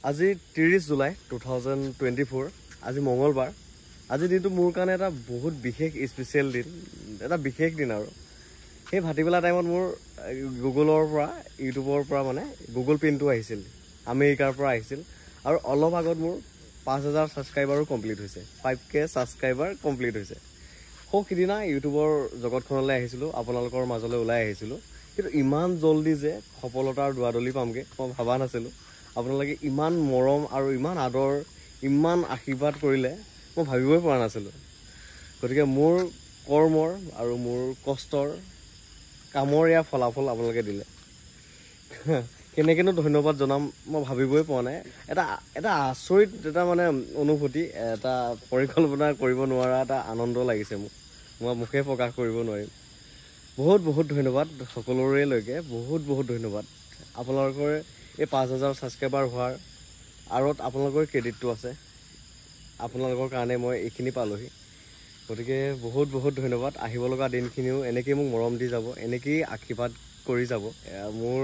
আজি 30 জুলাই 2024 আজি মঙ্গলবাৰ আজি দিনটো মোৰ কাৰণে এটা বহুত বিশেষ স্পেচিয়েল দিন এটা বিশেষ দিন আৰু সেই ভাটিবেলা টাইমত মোৰ গুগলৰ পৰা ইউটিউবৰ পৰা মানে গুগল পিনটো আহিছিল আমেৰিকাৰ পৰা আহিছিল আৰু অলপ আগত মোৰ 5000 সাবস্ক্ৰাইবাৰো কমপ্লিট হৈছে 5k সাবস্ক্ৰাইবাৰ কমপ্লিট হৈছে সিদিনা ইউটিউবৰ জগতখনলৈ আহিছিলো আপোনালোকৰ মাজলৈ ওলাই আহিছিলো কিন্তু ইমান জলদি যে সফলতাৰ দুৱাদলি পামগে মই ভাবা নাছিলো আপোনালোকে ইমান মৰম আৰু ইমান আদৰ ইমান আশীৰ্বাদ কৰিলে মই ভাবিবই পৰা নাছিলো গতিকে মোৰ কৰ্মৰ আৰু মোৰ কষ্টৰ কামৰ ইয়া ফলাফল আপোনালোকে দিলে কেনেকেনো ধন্যবাদ জনাম মই ভাবিবই পৰা নাই এটা আচৰিত এটা মানে অনুভূতি এটা পৰিকল্পনা কৰিব নোৱাৰা এটা আনন্দ লাগিছে মোক মই মুখে প্ৰকাশ কৰিব নোৱাৰিম বহুত বহুত ধন্যবাদ সকলোৰে লৈকে বহুত বহুত ধন্যবাদ আপোনালোকৰ এই 5000 সাবস্ক্ৰাইবাৰ হোৱাৰ আৰত আপোনালোকৰ ক্ৰেডিটটো আছে আপোনালোকৰ কাৰণে মই এইখিনি পালোহি গতিকে বহুত বহুত ধন্যবাদ আহিব লগা দিনখিনিও এনেকৈ মোক মৰম দি যাব এনেকেই আশীৰ্বাদ কৰি যাব মোৰ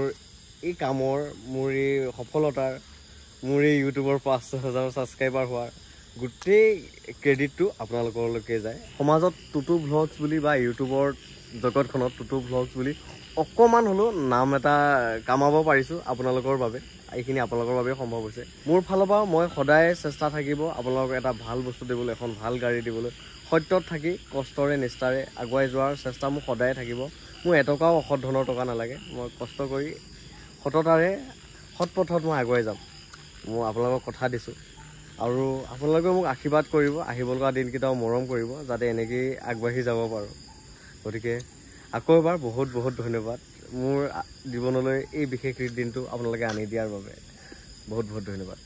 এই কামৰ মোৰ এই সফলতাৰ মোৰ এই ইউটিউবৰ 5000 সাবস্ক্ৰাইবাৰ হোৱাৰ গোটেই ক্ৰেডিটটো আপোনালোকলৈকে যায় সমাজত টুটু ভ্লগছ বুলি বা ইউটিউবৰ জগতখনত টুটু ভ্লগছ বুলি অকণমান হ'লেও নাম এটা কামাব পাৰিছোঁ আপোনালোকৰ বাবে এইখিনি আপোনালোকৰ বাবে সম্ভৱ হৈছে মোৰ ফালৰ পৰা মই সদায় চেষ্টা থাকিব আপোনালোকক এটা ভাল বস্তু দিবলৈ এখন ভাল গাড়ী দিবলৈ সত্যত থাকি কষ্টৰে নিষ্ঠাৰে আগুৱাই যোৱাৰ চেষ্টা মোৰ সদায় থাকিব মোৰ এটকাও অসৎ ধনৰ টকা নালাগে মই কষ্ট কৰি সততাৰে সৎ পথত মই আগুৱাই যাম মই আপোনালোকক কথা দিছোঁ আৰু আপোনালোকে মোক আশীৰ্বাদ কৰিব আহিব লগা দিনকেইটাও মৰম কৰিব যাতে এনেকৈয়ে আগবাঢ়ি যাব পাৰোঁ গতিকে আকৌ এবাৰ বহুত বহুত ধন্যবাদ মোৰ জীৱনলৈ এই বিশেষ দিনটো আপোনালোকে আনি দিয়াৰ বাবে বহুত বহুত ধন্যবাদ